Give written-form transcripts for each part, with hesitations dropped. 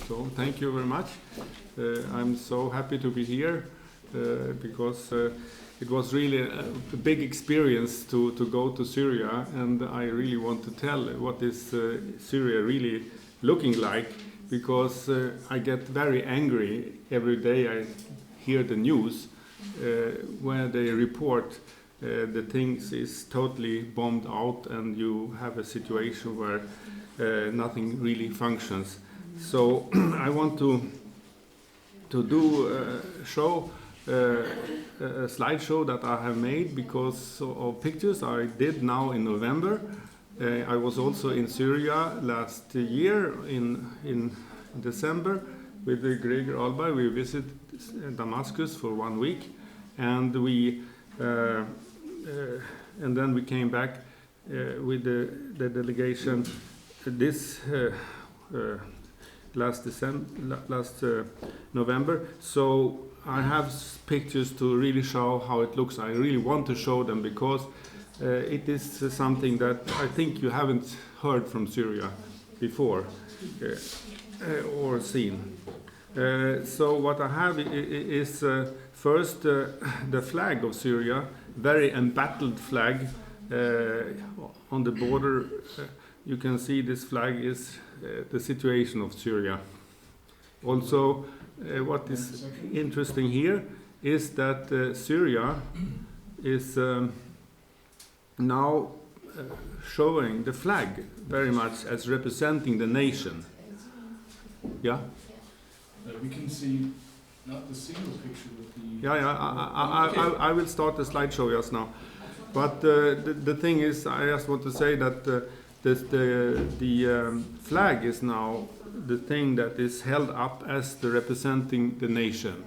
So thank you very much. I'm so happy to be here because it was really a big experience to go to Syria, and I really want to tell what is Syria really looking like, because I get very angry every day I hear the news where they report the things is totally bombed out and you have a situation where nothing really functions. So I want to do show a slideshow that I have made because of pictures I did now in November. I was also in Syria last year in December with Gregor Alba. We visited Damascus for 1 week, and and then we came back with the delegation this last November. So I have pictures to really show how it looks. I really want to show them because it is something that I think you haven't heard from Syria before or seen. So what I have is first the flag of Syria, very embattled flag on the border. You can see this flag is the situation of Syria. Also, what is interesting here is that Syria is now showing the flag very much as representing the nation. Yeah? We can see not the single picture, but the... I will start the slideshow just now. But the thing is, I just want to say that the flag is now the thing that is held up as the representing the nation.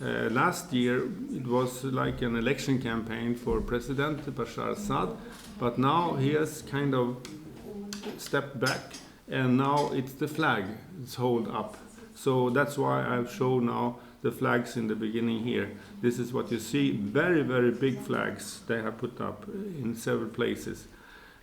Last year it was like an election campaign for President Bashar Assad, but now he has kind of stepped back, and now it's the flag that's held up. So that's why I've shown now the flags in the beginning here. This is what you see, very, very big flags they have put up in several places.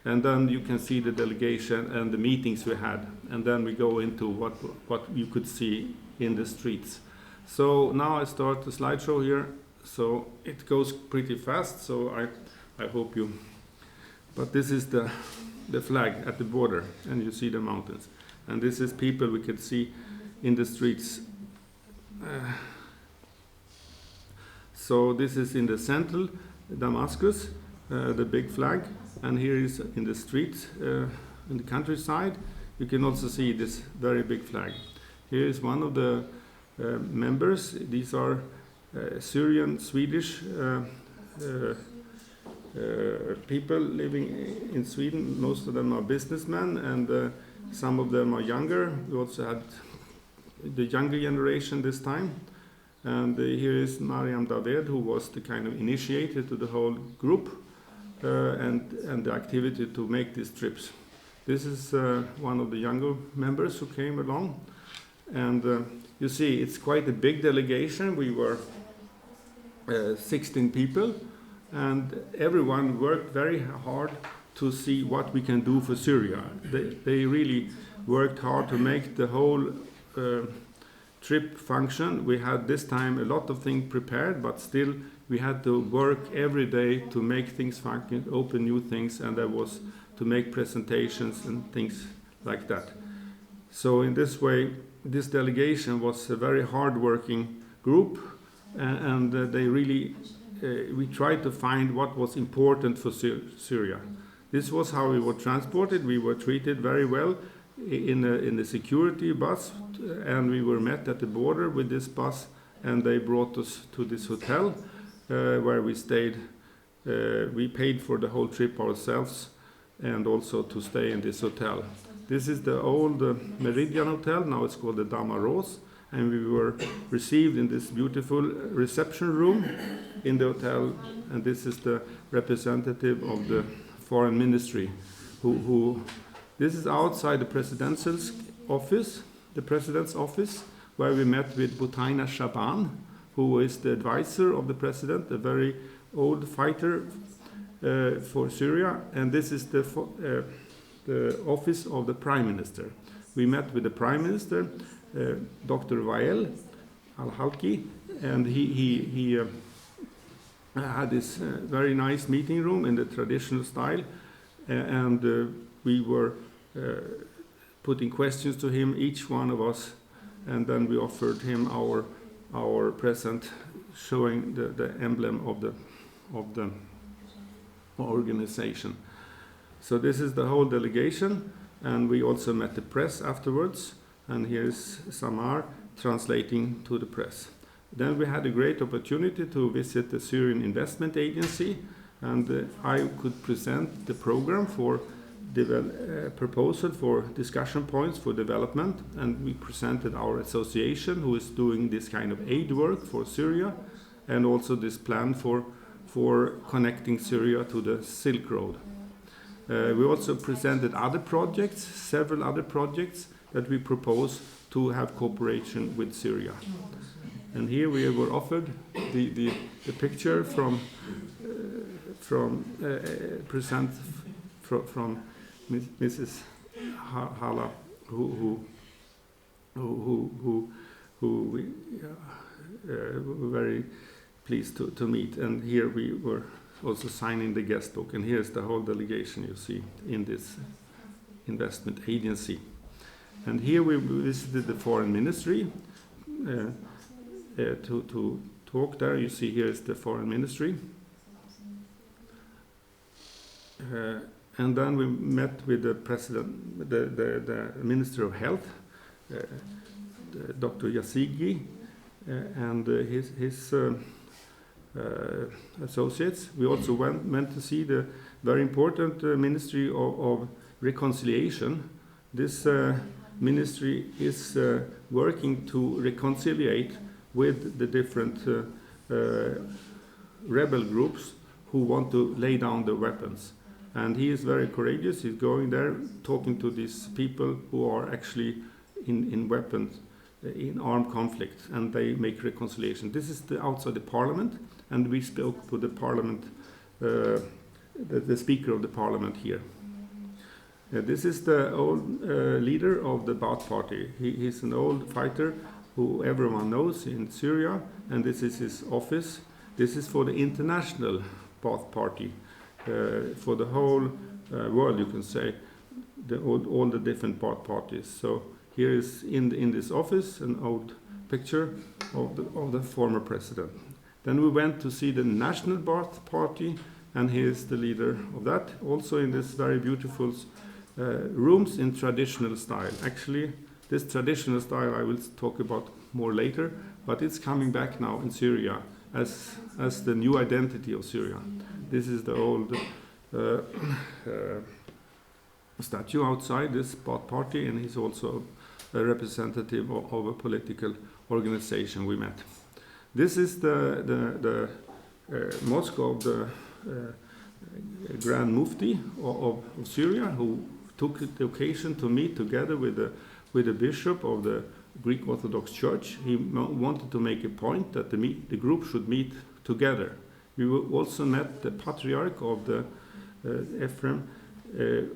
And then you can see the delegation and the meetings we had. And then we go into what you could see in the streets. So now I start the slideshow here. So it goes pretty fast, so I hope you... But this is the flag at the border, and you see the mountains. And this is people we could see in the streets. So this is in the central Damascus, the big flag, and here is in the streets, in the countryside. You can also see this very big flag. Here is one of the members. These are Syrian, Swedish people living in Sweden. Most of them are businessmen, and some of them are younger. We also had the younger generation this time. And here is Mariam Daved, who was the kind of initiator to the whole group and the activity to make these trips. This is one of the younger members who came along. And you see, it's quite a big delegation. We were 16 people, and everyone worked very hard to see what we can do for Syria. They really worked hard to make the whole trip function. We had this time a lot of things prepared, but still we had to work every day to make things function, open new things, and there was to make presentations and things like that. So in this way, this delegation was a very hard-working group, and they really, we tried to find what was important for Syria. This was how we were transported. We were treated very well in the security bus, and we were met at the border with this bus, and they brought us to this hotel where we stayed. We paid for the whole trip ourselves, and also to stay in this hotel. This is the old Meridian Hotel. Now it's called the Dama Rose, and we were received in this beautiful reception room in the hotel, and this is the representative of the foreign ministry who this is outside the president's office, where we met with Butaina Shaban, who is the advisor of the president, a very old fighter for Syria, and this is the office of the prime minister. We met with the prime minister, Dr. Wael Al-Halki, and he had this very nice meeting room in the traditional style, and we were putting questions to him, each one of us, and then we offered him our present, showing the emblem of the organization. So this is the whole delegation, and we also met the press afterwards, and here's Samar translating to the press. Then we had a great opportunity to visit the Syrian Investment Agency, and I could present the program for proposal for discussion points for development, and we presented our association who is doing this kind of aid work for Syria, and also this plan for connecting Syria to the Silk Road. We also presented other projects, several other projects that we propose to have cooperation with Syria. And here we were offered the picture from Mrs. Hala, who we were very pleased to meet. And here we were also signing the guest book. And here's the whole delegation you see in this investment agency. And here we visited the foreign ministry to talk there. You see here is the foreign ministry. And then we met with the president, the Minister of Health, Dr. Yazigi, and his associates. We also went to see the very important Ministry of Reconciliation. This ministry is working to reconciliate with the different rebel groups who want to lay down the weapons. And he is very courageous. He's going there, talking to these people who are actually in weapons, in armed conflict, and they make reconciliation. This is outside the parliament, and we spoke to the parliament, the speaker of the parliament here. This is the old leader of the Baath party. He's an old fighter who everyone knows in Syria, and this is his office. This is for the international Baath party. For the whole world, you can say, all the different parties. So here is in this office an old picture of the former president. Then we went to see the National Baath Party, and here's the leader of that, also in this very beautiful rooms in traditional style. Actually, this traditional style I will talk about more later, but it's coming back now in Syria as the new identity of Syria. This is the old statue outside this Baath party, and he's also a representative of a political organization we met. This is the mosque of the Grand Mufti of Syria, who took the occasion to meet together with the bishop of the Greek Orthodox Church. He wanted to make a point that the group should meet together. We also met the patriarch of the Ephraim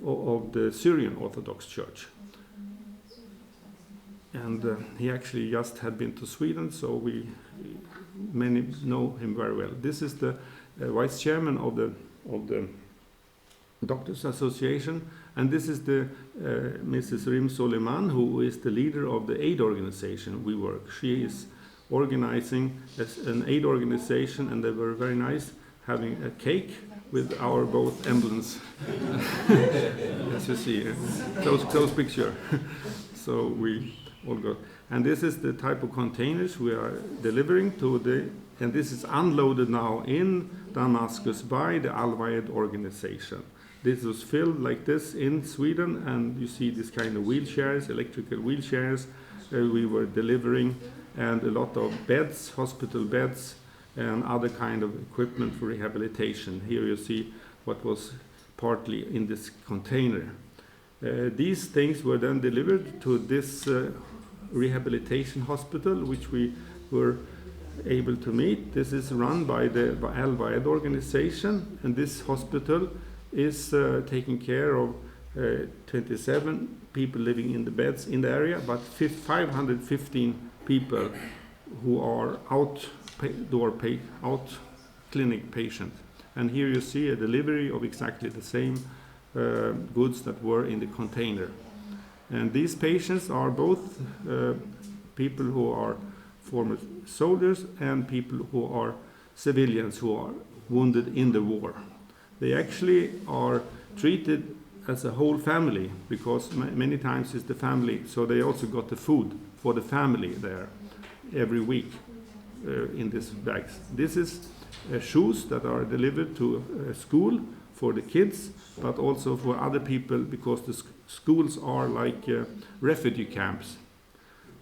of the Syrian Orthodox Church. And he actually just had been to Sweden, so many know him very well. This is the vice chairman of the Doctors Association, and this is the Mrs. Rim Soleiman, who is the leader of the aid organization we work. She is organizing an aid organization, and they were very nice, having a cake with our both emblems. As you see, close picture. So we all got. And this is the type of containers we are delivering and this is unloaded now in Damascus by the Al-Wayed organization. This was filled like this in Sweden, and you see this kind of wheelchairs, electrical wheelchairs, we were delivering, and a lot of beds, hospital beds, and other kind of equipment for rehabilitation. Here you see what was partly in this container. These things were then delivered to this Rehabilitation Hospital, which we were able to meet. This is run by the Al-Wayed organization, and this hospital is taking care of 27 people living in the beds in the area, but 515 people who are out clinic patients. And here you see a delivery of exactly the same goods that were in the container. And these patients are both people who are former soldiers and people who are civilians who are wounded in the war. They actually are treated as a whole family, because many times it's the family, so they also got the food for the family there every week in these bags. This is shoes that are delivered to school for the kids, but also for other people, because the schools are like refugee camps.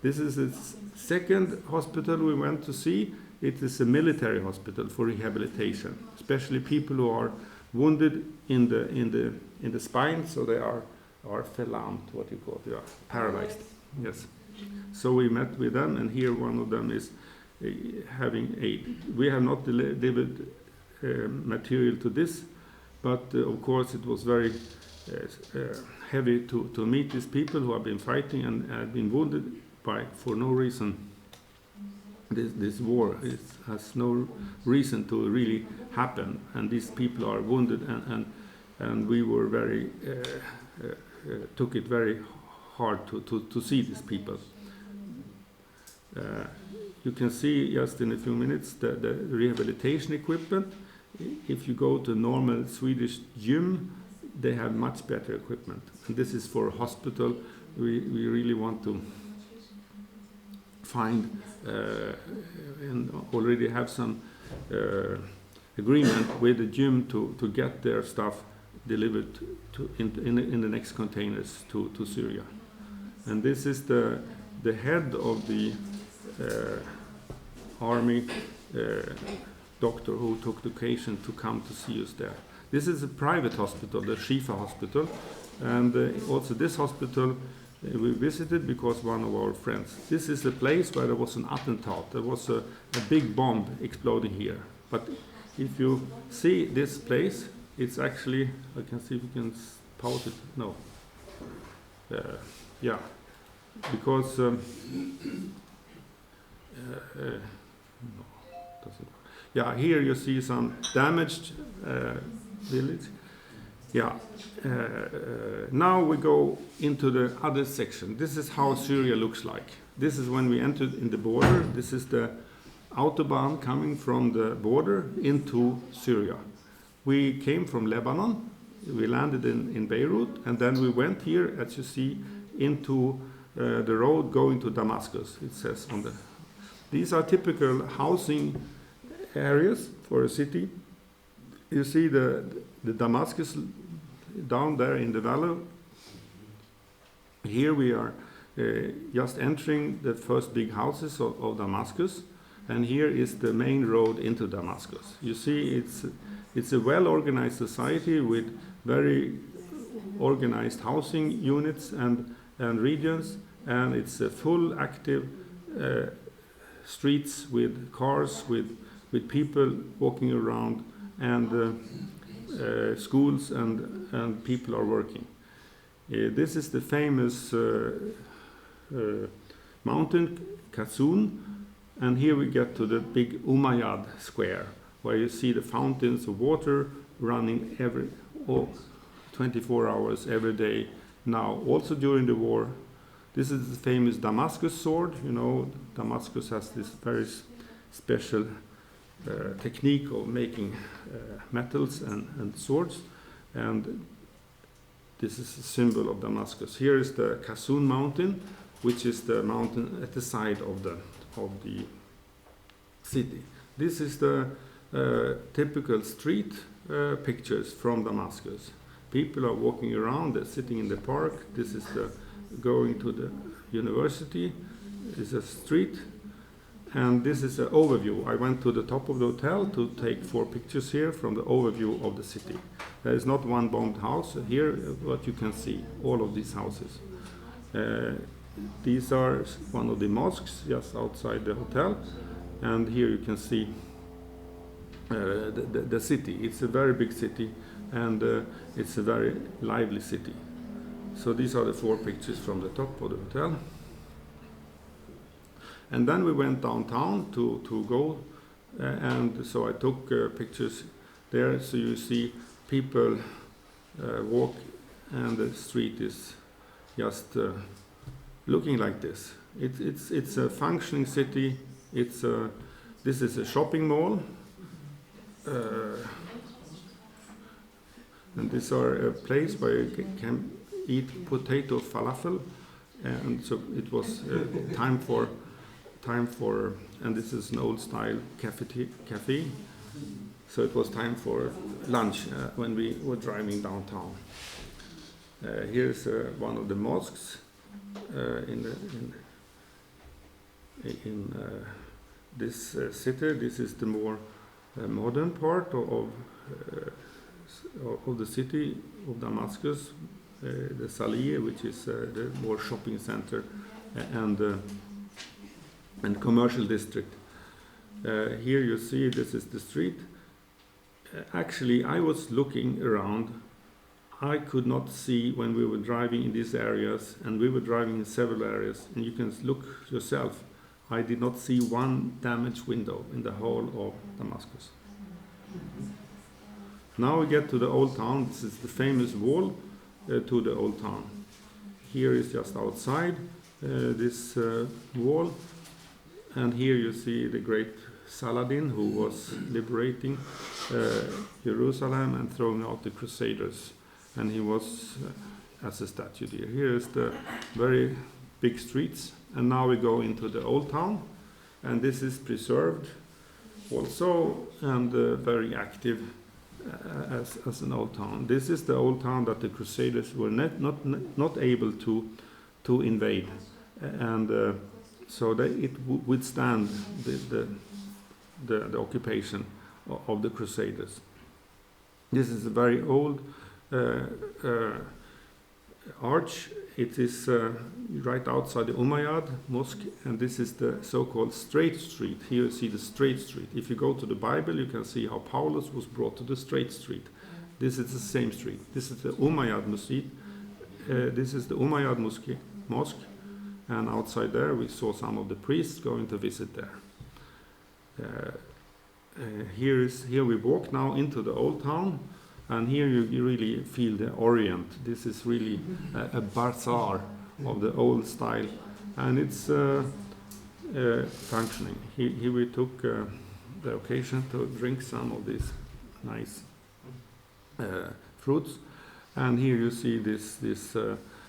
This is the second hospital we went to see. It is a military hospital for rehabilitation, especially people who are wounded in the spine, so they are verlamd, what you call it, they are paralyzed. Yes. So we met with them, and here one of them is having we have not delivered material to this, but of course it was very heavy to meet these people who have been fighting and have been wounded for no reason. This war has no reason to really happen, and these people are wounded, and we were very took it very hard to see these people. You can see just in a few minutes the rehabilitation equipment. If you go to normal Swedish gym, they have much better equipment. And this is for a hospital. We really want to find and already have some agreement with the gym to get their stuff delivered in the next containers to Syria. And this is the head of the army doctor who took the occasion to come to see us there. This is a private hospital, the Shifa hospital, and also this hospital we visited because one of our friends. This is the place where there was an attentat. There was a big bomb exploding here. But if you see this place, it's actually, I can see if you can pause it. No. Yeah. Because no, doesn't. Yeah, here you see some damaged village. Yeah. Now we go into the other section. This is how Syria looks like. This is when we entered in the border. This is the autobahn coming from the border into Syria. We came from Lebanon. We landed in Beirut, and then we went here, as you see, into the road going to Damascus. It says on the. These are typical housing areas for a city. You see the Damascus down there in the valley. Here we are just entering the first big houses of Damascus, and here is the main road into Damascus. You see, it's a well-organized society with very organized housing units and regions, and it's a full active streets with cars, with people walking around, and schools and people are working. This is the famous mountain Qasun, and here we get to the big Umayyad Square, where you see the fountains of water running 24 hours every day now, also during the war. This is the famous Damascus Sword. You know, Damascus has this very special technique of making metals and swords, and this is a symbol of Damascus. Here is the Qasun mountain, which is the mountain at the side of the city. This is the typical street pictures from Damascus. People are walking around, they're sitting in the park. This is the going to the university. It's a street. And this is an overview. I went to the top of the hotel to take 4 pictures here from the overview of the city. There is not one bombed house. Here, what you can see, all of these houses. These are one of the mosques just outside the hotel. And here you can see the city. It's a very big city, and it's a very lively city. So these are the 4 pictures from the top of the hotel. And then we went downtown to go, and so I took pictures there. So you see people walk, and the street is just looking like this. It's a functioning city. This is a shopping mall, and these are a place where you can eat potato falafel, and so it was time for, and this is an old style cafe. So it was time for lunch when we were driving downtown. Here's one of the mosques in this city. This is the more modern part of the city of Damascus, the Salih, which is the more shopping center and commercial district. Here you see this is the street. Actually, I was looking around. I could not see when we were driving in these areas, and we were driving in several areas, and you can look yourself. I did not see one damaged window in the whole of Damascus. Now we get to the old town. This is the famous wall to the old town. Here is just outside this wall, and here you see the great Saladin, who was liberating Jerusalem and throwing out the Crusaders, and he was as a statue there. Here is the very big streets, and now we go into the old town, and this is preserved also and very active as an old town. This is the old town that the Crusaders were not able to invade, and so that it would withstand the occupation of the Crusaders. This is a very old arch. It is right outside the Umayyad Mosque, and this is the so-called straight street. Here you see the straight street. If you go to the Bible, you can see how Paulus was brought to the straight street. This is the same street. This is the Umayyad Mosque. This is the Umayyad Mosque, and outside there we saw some of the priests going to visit there. Here we walk now into the old town, and here you really feel the Orient. This is really a bazaar of the old style, and it's functioning. Here we took the occasion to drink some of these nice fruits, and here you see this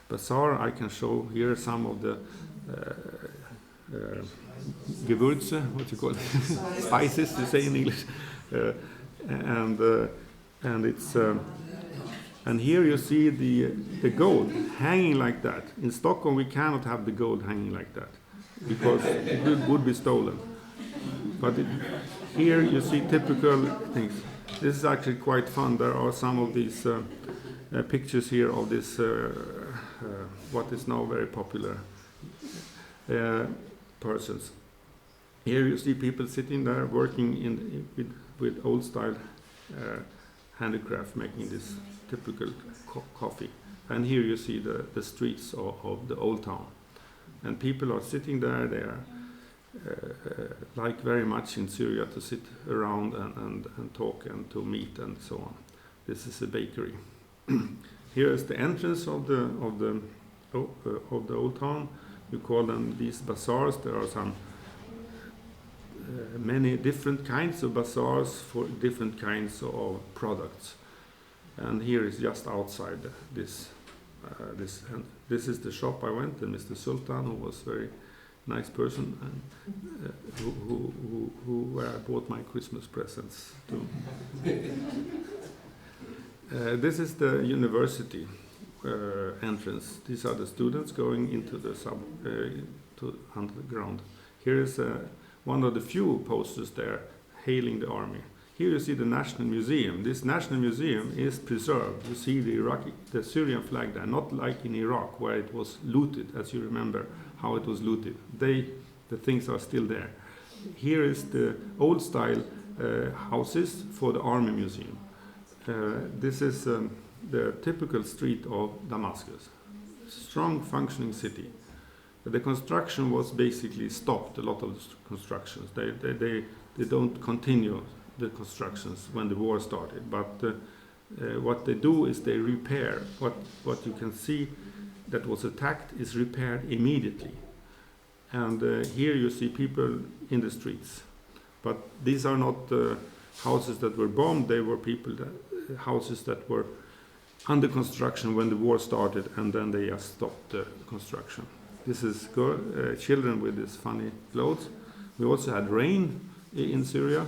bazaar. I can show here some of the Gewürze, what you call it, spices to say in English, and it's and here you see the gold hanging like that. In Stockholm we cannot have the gold hanging like that because it would be stolen. But here you see typical things. This is actually quite fun. There are some of these pictures here of this what is now very popular persons. Here you see people sitting there working with old style handicraft, making this typical coffee. And here you see the streets of the old town. And people are sitting there. They are like very much in Syria to sit around and talk and to meet and so on. This is a bakery. Here is the entrance of the old town. You call them these bazaars. There are some many different kinds of bazaars for different kinds of products. And here is just outside this. This is the shop I went, and Mr. Sultan, who was a very nice person, and who I bought my Christmas presents to. This is the university entrance. These are the students going into the to underground. Here is one of the few posters there hailing the army. Here you see the National Museum. This National Museum is preserved. You see the Syrian flag there, not like in Iraq where it was looted, as you remember how it was looted. The things are still there. Here is the old style houses for the army museum. This is the typical street of Damascus. strong functioning city. The construction was basically stopped. A lot of the constructions they don't continue the constructions when the war started. But what they do is they repair. What you can see that was attacked is repaired immediately. And here you see people in the streets. But these are not houses that were bombed. They were houses that were under construction when the war started, and then they just stopped the construction. This is children with these funny clothes. We also had rain in Syria.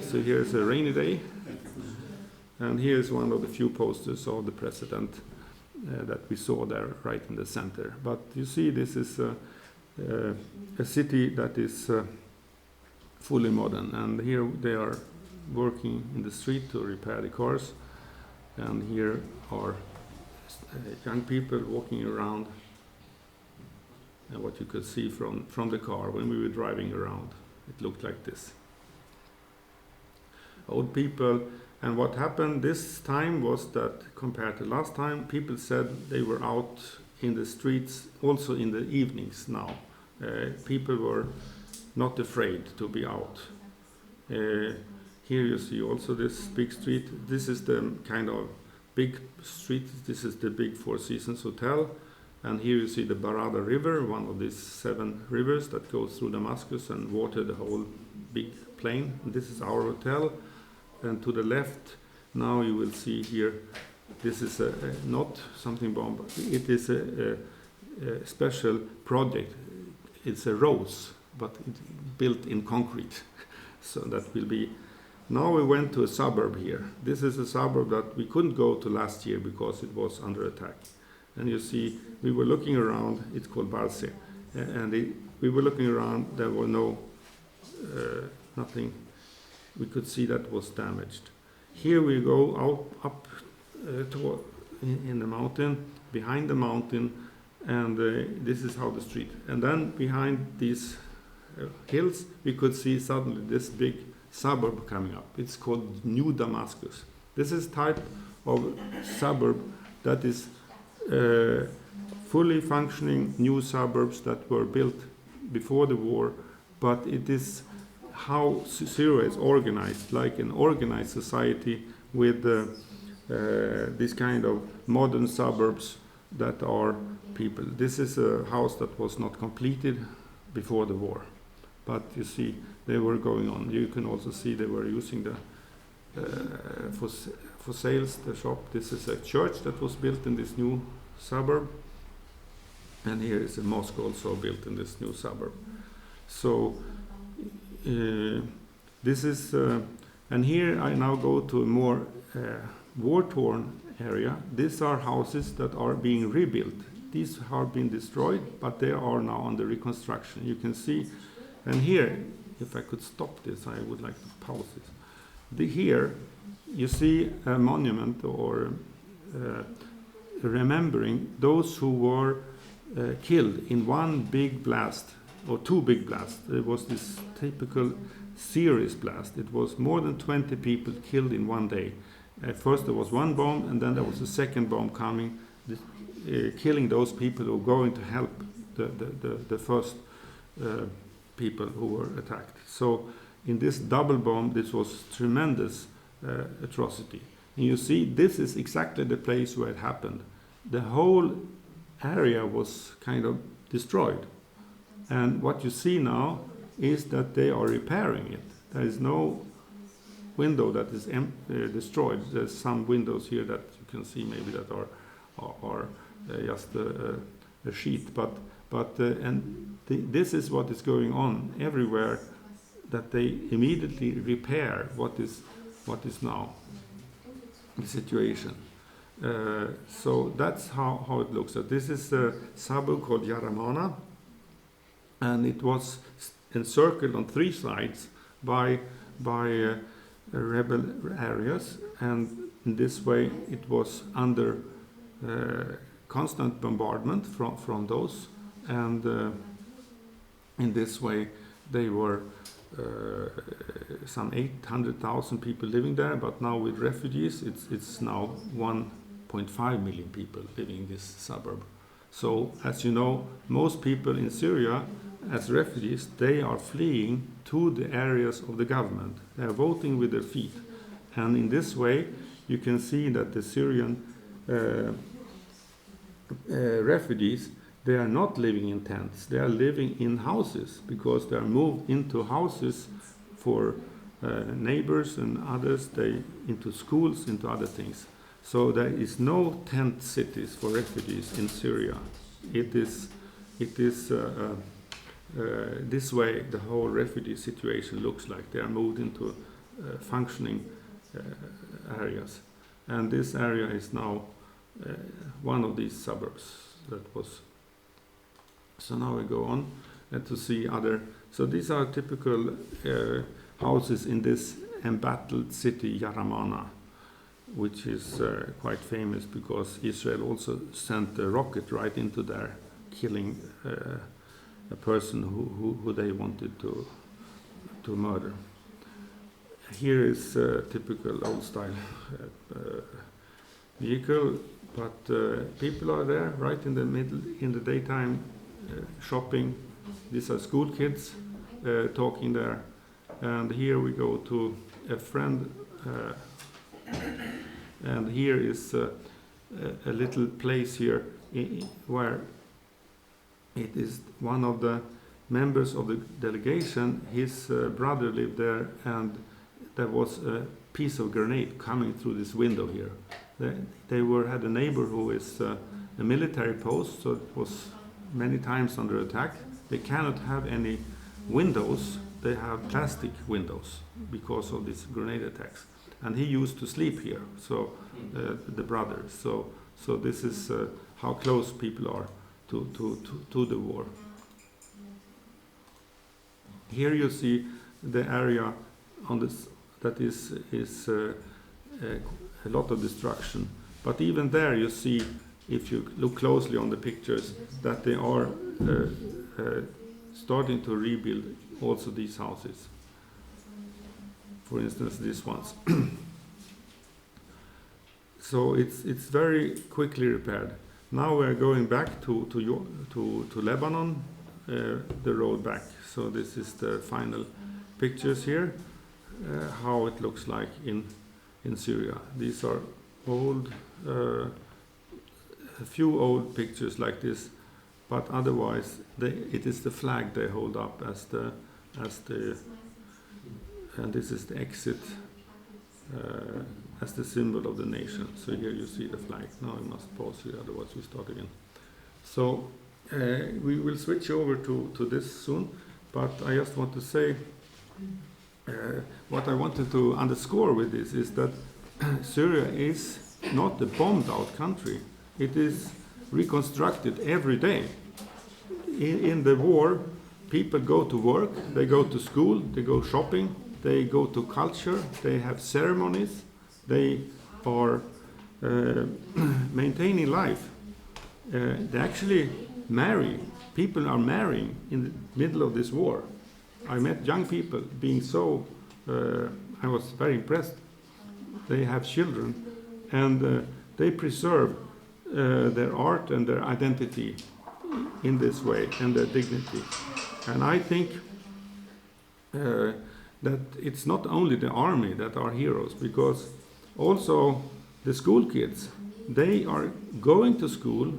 So here's a rainy day. And here's one of the few posters of the president that we saw there right in the center. But you see, this is a city that is fully modern. And here they are working in the street to repair the cars. And here are young people walking around. And what you could see from the car when we were driving around, it looked like this. Old people. And what happened this time was that compared to last time, people said they were out in the streets also in the evenings now. People were not afraid to be out. Here you see also this big street. This is the kind of big street. This is the big Four Seasons Hotel. And here you see the Barada River, one of these 7 rivers that goes through Damascus and water the whole big plain. And this is our hotel. And to the left, now you will see here, this is not something bomb. It is a special project. It's a rose, but it's built in concrete. So that will be. Now we went to a suburb here. This is a suburb that we couldn't go to last year because it was under attack. And you see, we were looking around. It's called Barse, and we were looking around. There were nothing. We could see that was damaged. Here we go up in the mountain, behind the mountain, and this is how the street. And then behind these hills, we could see suddenly this big suburb coming up. It's called New Damascus. This is type of suburb that is fully functioning new suburbs that were built before the war, but it is how Syria is organized, like an organized society with this kind of modern suburbs that are people. This is a house that was not completed before the war, but you see they were going on. You can also see they were using the for sales the shop. This is a church that was built in this new suburb, and here is a mosque also built in this new suburb. So this is, and here I now go to a more war-torn area. These are houses that are being rebuilt. These have been destroyed, but they are now under reconstruction. You can see, and here, if I could stop this, I would like to pause this. Here, you see a monument or remembering those who were killed in one big blast or 2 big blasts. There was this typical serious blast. It was more than 20 people killed in one day. First there was one bomb, and then there was a second bomb coming, killing those people who were going to help the first people who were attacked. So in this double bomb, this was tremendous atrocity. And you see, this is exactly the place where it happened. The whole area was kind of destroyed. And what you see now is that they are repairing it. There is no window that is destroyed. There's some windows here that you can see maybe that are just a sheet. This is what is going on everywhere, that they immediately repair what is now the situation. So that's how it looks. So this is a suburb called Yaramana, and it was encircled on 3 sides by rebel areas, and in this way it was under constant bombardment from those, and in this way they were some 800,000 people living there, but now with refugees it's now 1.5 1.5 million people living in this suburb. So, as you know, most people in Syria, as refugees, they are fleeing to the areas of the government. They are voting with their feet. And in this way, you can see that the Syrian refugees, they are not living in tents. They are living in houses because they are moved into houses for neighbors and others, into schools, into other things. So there is no tent cities for refugees in Syria. It is this way the whole refugee situation looks like. They are moved into functioning areas. And this area is now one of these suburbs that was. So now we go on to see other. So these are typical houses in this embattled city, Yaramana, which is quite famous because Israel also sent a rocket right into there, killing a person who they wanted to murder. Here is a typical old-style vehicle, but people are there right in the middle, in the daytime, shopping. These are school kids talking there. And here we go to a friend, and here is a little place here where it is one of the members of the delegation. His brother lived there, and there was a piece of grenade coming through this window here. They had a neighbor who is a military post, so it was many times under attack. They cannot have any windows. They have plastic windows because of these grenade attacks. And he used to sleep here, so the brother. So this is how close people are to the war. Here you see the area on this that is a lot of destruction. But even there you see, if you look closely on the pictures, that they are starting to rebuild also these houses. For instance, these ones. So it's very quickly repaired. Now we're going back to Lebanon, the road back. So this is the final pictures here, how it looks like in Syria. These are old, a few old pictures like this, but otherwise it is the flag they hold up as the and this is the exit as the symbol of the nation. So here you see the flag. Now I must pause here, otherwise we start again. So we will switch over to this soon, but I just want to say what I wanted to underscore with this is that Syria is not a bombed out country. It is reconstructed every day. In the war, people go to work, they go to school, they go shopping, they go to culture, they have ceremonies, they are maintaining life. They actually marry. People are marrying in the middle of this war. I met young people being so, I was very impressed. They have children and they preserve their art and their identity in this way and their dignity. And I think that it's not only the army that are heroes, because also the school kids, they are going to school,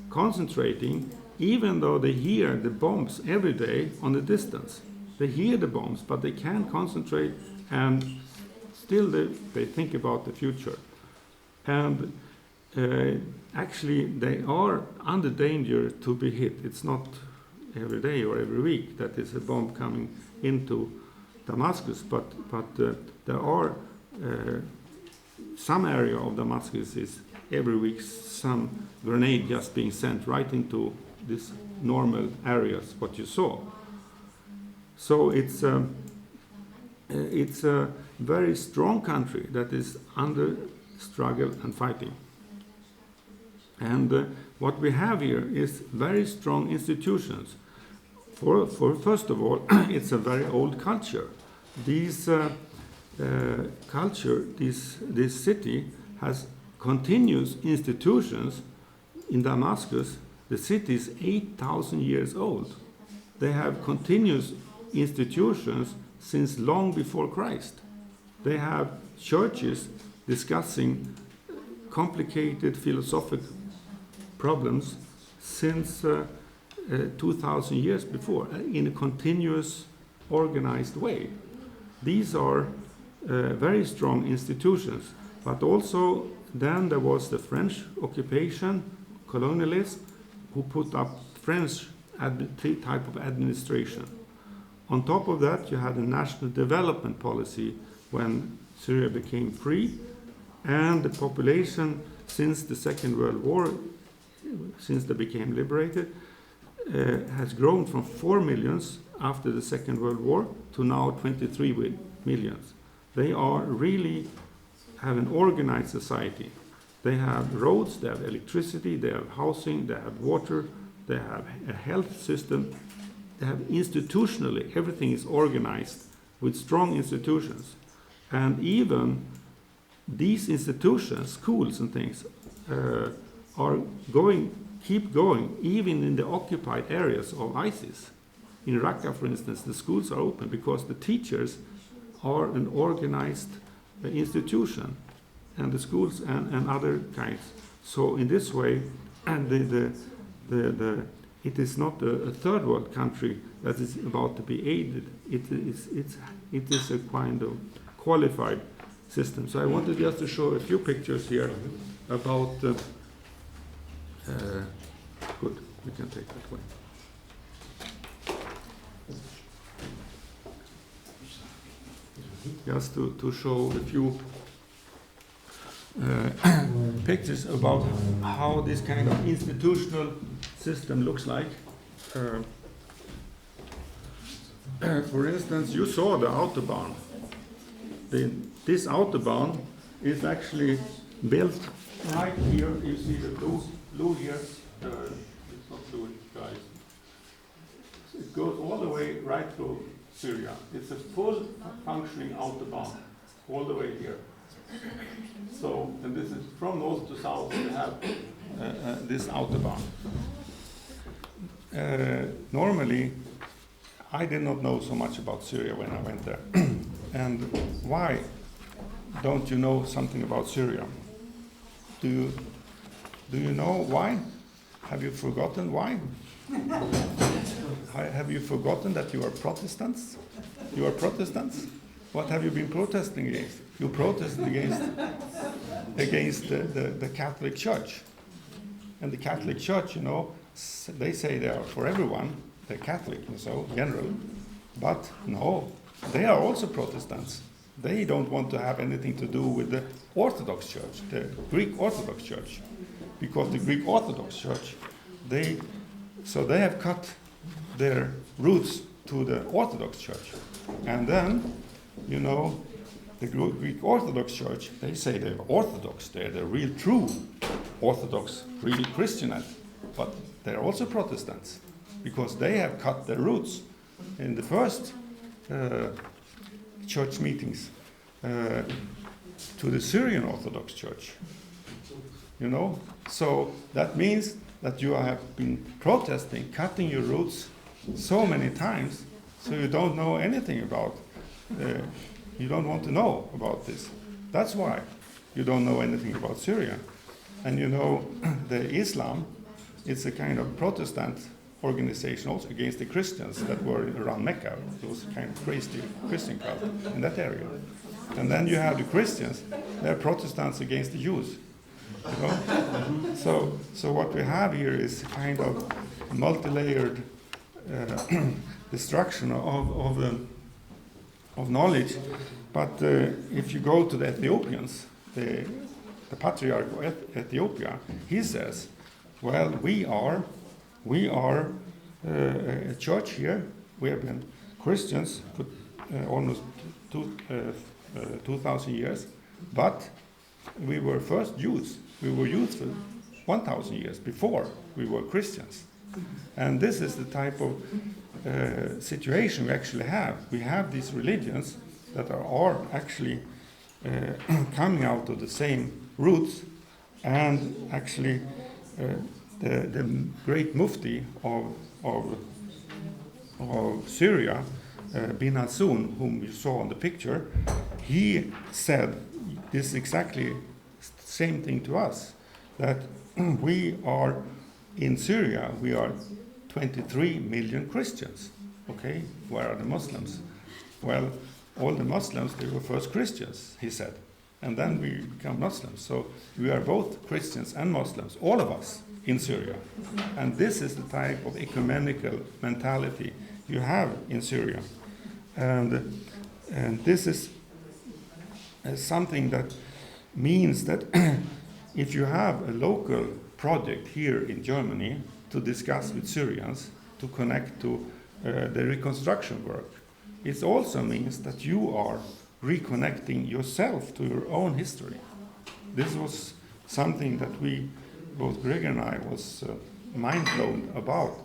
concentrating, even though they hear the bombs every day on the distance. They hear the bombs, but they can't concentrate, and still they think about the future. And actually, they are under danger to be hit. It's not every day or every week that is a bomb coming into Damascus, but there are some area of Damascus is every week some grenade just being sent right into these normal areas, what you saw. So it's a very strong country that is under struggle and fighting. And what we have here is very strong institutions. For first of all, it's a very old culture. This city has continuous institutions in Damascus. The city is 8,000 years old. They have continuous institutions since long before Christ. They have churches discussing complicated philosophical problems since 2,000 years before, in a continuous, organized way. These are very strong institutions. But also then there was the French occupation, colonialists, who put up French type of administration. On top of that, you had a national development policy when Syria became free, and the population since the Second World War, since they became liberated, has grown from 4 millions after the Second World War to now 23 millions. They are really have an organized society. They have roads, they have electricity, they have housing, they have water, they have a health system, they have institutionally, everything is organized with strong institutions. And even these institutions, schools and things, keep going, even in the occupied areas of ISIS. In Raqqa, for instance, the schools are open because the teachers are an organized institution, and the schools and other kinds. So in this way, and it is not a third world country that is about to be aided. It is a kind of qualified system. So I wanted just to show a few pictures here about. Good, we can take that way. Just to show a few pictures about how this kind of institutional system looks like. For instance, you saw the Autobahn. This Autobahn is actually built right here. You see the blue here. It's not blue, guys. It goes all the way right through Syria. It's a full functioning Autobahn all the way here. So, and this is from north to south, we have this Autobahn. Normally, I did not know so much about Syria when I went there. And why don't you know something about Syria? Do you know why? Have you forgotten why? Have you forgotten that you are Protestants? You are Protestants? What have you been protesting against? You protested against the Catholic Church. And the Catholic Church, you know, they say they are for everyone. They're Catholic, so general. But no, they are also Protestants. They don't want to have anything to do with the Orthodox Church, the Greek Orthodox Church. Because the Greek Orthodox Church, they have cut their roots to the Orthodox Church. And then, you know, the Greek Orthodox Church, they say they're Orthodox, they're the real true Orthodox, really Christian, but they're also Protestants because they have cut their roots in the first church meetings to the Syrian Orthodox Church. You know, so that means that you have been protesting, cutting your roots so many times, so you don't know anything about, you don't want to know about this. That's why you don't know anything about Syria. And you know, the Islam, it's a kind of Protestant organization also against the Christians that were around Mecca, those kind of crazy Christian cult in that area. And then you have the Christians, they're Protestants against the Jews. You know? So what we have here is kind of multi-layered destruction of knowledge. But if you go to the Ethiopians, the patriarch of Ethiopia, he says, well, we are a church here. We have been Christians for almost 2,000 years, but we were first Jews. We were Jews for 1,000 years before we were Christians. And this is the type of situation we actually have. We have these religions that are actually coming out of the same roots, And actually, the great Mufti of Syria, bin Hassoun, whom you saw on the picture, he said this exactly same thing to us, that we are in Syria, we are 23 million Christians. Okay, where are the Muslims? Well, all the Muslims, they were first Christians, he said, and then we become Muslims. So we are both Christians and Muslims, all of us in Syria. And this is the type of ecumenical mentality you have in Syria. And this is something that means that if you have a local project here in Germany to discuss with Syrians, to connect to the reconstruction work, it also means that you are reconnecting yourself to your own history. This was something that we, both Greg and I, was mind blown about,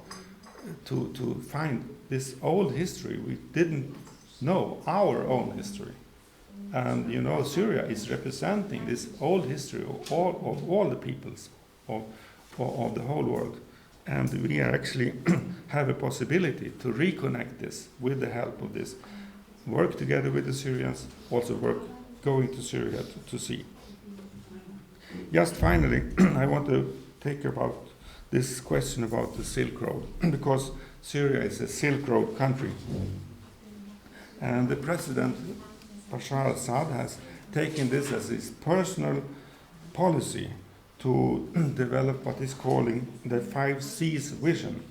to find this old history. We didn't know our own history. And you know, Syria is representing this old history of all the peoples of the whole world. And we actually have a possibility to reconnect this with the help of this. Work together with the Syrians, also going to Syria to see. Just finally, I want to take about this question about the Silk Road, because Syria is a Silk Road country. And the President Bashar al-Assad has taken this as his personal policy to develop what he's calling the 5 C's vision.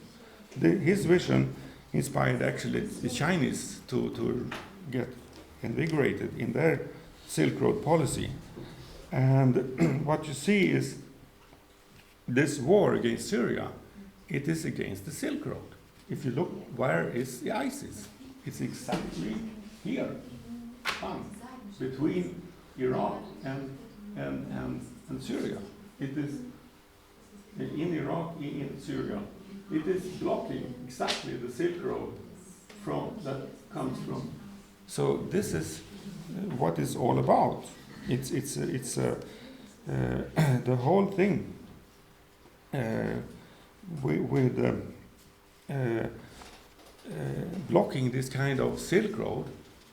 His vision inspired actually the Chinese to get invigorated in their Silk Road policy. And what you see is this war against Syria, it is against the Silk Road. If you look, where is the ISIS? It's exactly here, between Iraq and Syria. It is in Iraq, in Syria. It is blocking exactly the Silk Road that comes from. So this is what it's all about. It's the whole thing with blocking this kind of Silk Road.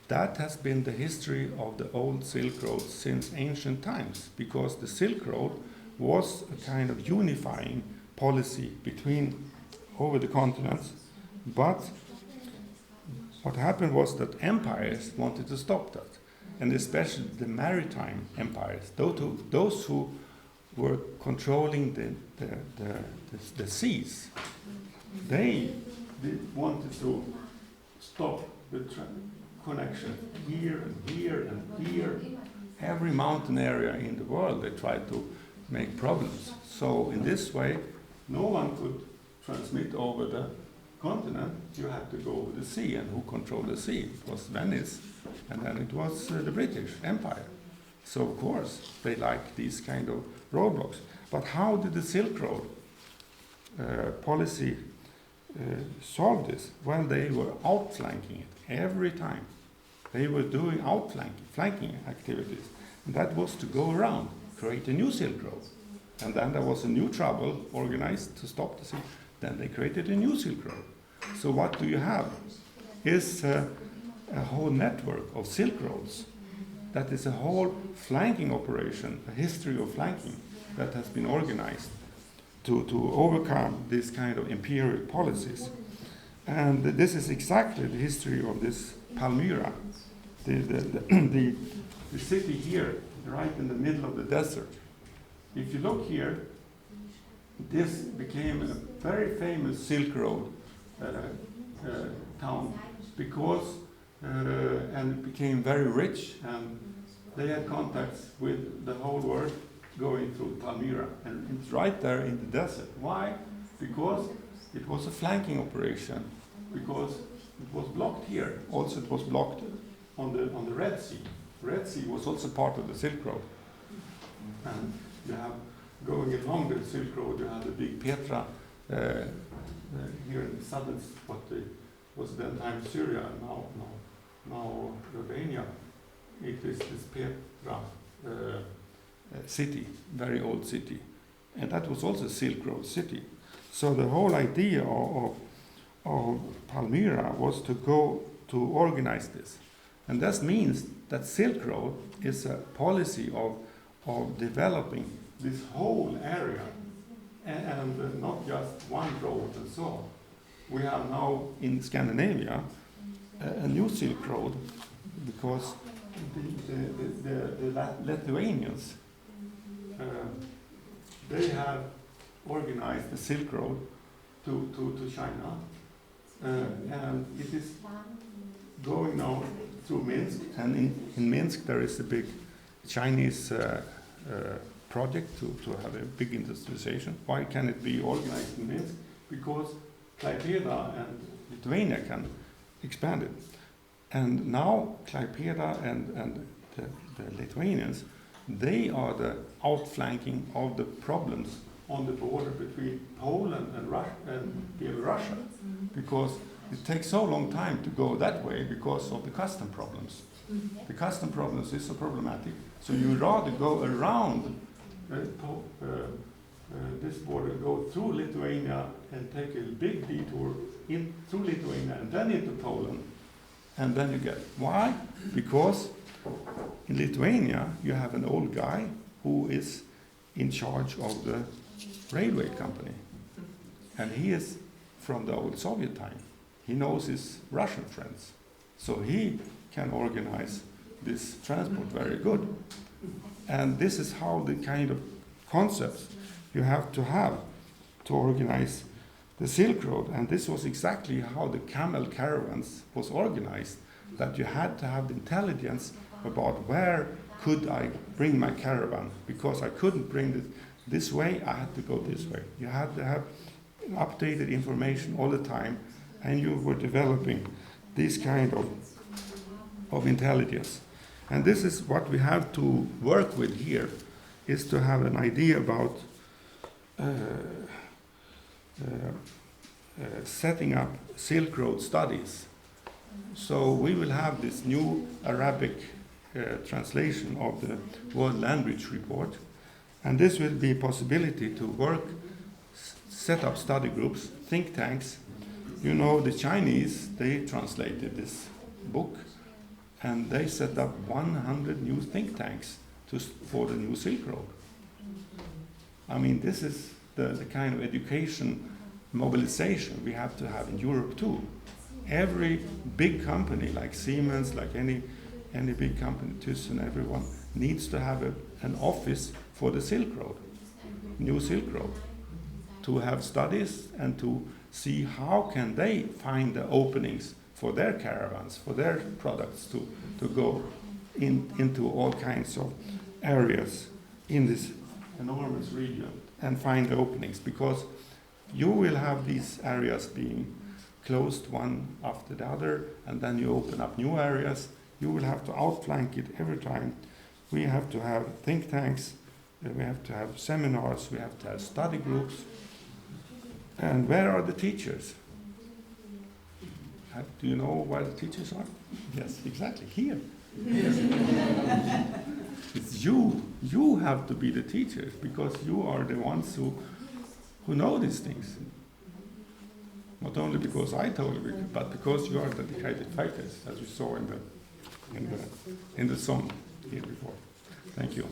That has been the history of the old Silk Road since ancient times, because the Silk Road was a kind of unifying policy over the continents. But what happened was that empires wanted to stop that, and especially the maritime empires, those who were controlling the seas, they wanted to stop the connection here and here and here. Every mountain area in the world, they tried to make problems. So in this way, no one could transmit over the continent. You had to go over the sea, and who controlled the sea? It was Venice, and then it was the British Empire. So of course they liked these kind of roadblocks. But how did the Silk Road policy solve this? Well, they were outflanking it every time. They were doing flanking activities, and that was to go around, create a new Silk Road. And then there was a new trouble organized to stop the Silk. Then they created a new Silk Road. So what do you have? Is a whole network of Silk Roads. That is a whole flanking operation, a history of flanking that has been organized to overcome this kind of imperial policies. And this is exactly the history of this Palmyra, the city here, right in the middle of the desert. If you look here, this became a very famous Silk Road town, because and it became very rich, and they had contacts with the whole world going through Palmyra, and it's right there in the desert. Why? Because it was a flanking operation, because it was blocked here. Also, it was blocked on the Red Sea. Red Sea was also part of the Silk Road. And you have, going along the Silk Road, you have the big Petra here in the southern, what was then time Syria, now Albania. It is this Petra city, very old city. And that was also a Silk Road city. So the whole idea of Palmyra was to go to organize this. And that means that Silk Road is a policy of developing this whole area and not just one road and so on. We have now in Scandinavia a new Silk Road because the Lithuanians, they have organized the Silk Road to China, and it is going now through Minsk, and in Minsk there is a big Chinese project to have a big industrialization. Why can it be organized in Minsk? Because Klaipėda and Lithuania can expand it. And now Klaipėda and the Lithuanians, they are the outflanking of the problems on the border between Poland and Russia, because it takes so long time to go that way because of the custom problems. The custom problems is so problematic, so you rather go around this border, go through Lithuania and take a big detour through Lithuania and then into Poland, and then you get. Why? Because in Lithuania you have an old guy who is in charge of the railway company, and he is from the old Soviet time. He knows his Russian friends, so he can organize this transport very good. And this is how the kind of concepts you have to organize the Silk Road. And this was exactly how the camel caravans was organized, that you had to have the intelligence about where could I bring my caravan, because I couldn't bring it this way, I had to go this way. You had to have updated information all the time, and you were developing this kind of intelligence. And this is what we have to work with here, is to have an idea about setting up Silk Road studies. So we will have this new Arabic translation of the World Language Report, and this will be a possibility to work, set up study groups, think tanks. You know, the Chinese, they translated this book, and they set up 100 new think tanks for the new Silk Road. I mean, this is the kind of education mobilization we have to have in Europe too. Every big company like Siemens, like any big company, Thyssen, everyone needs to have an office for the Silk Road, new Silk Road, to have studies and to see how can they find the openings for their caravans, for their products to go into all kinds of areas in this enormous region and find the openings, because you will have these areas being closed one after the other, and then you open up new areas. You will have to outflank it every time. We have to have think tanks, we have to have seminars, we have to have study groups. And where are the teachers? Do you know where the teachers are? Yes, exactly, here. It's you. You have to be the teachers, because you are the ones who know these things. Not only because I told you, but because you are dedicated fighters, as we saw in the song here before. Thank you.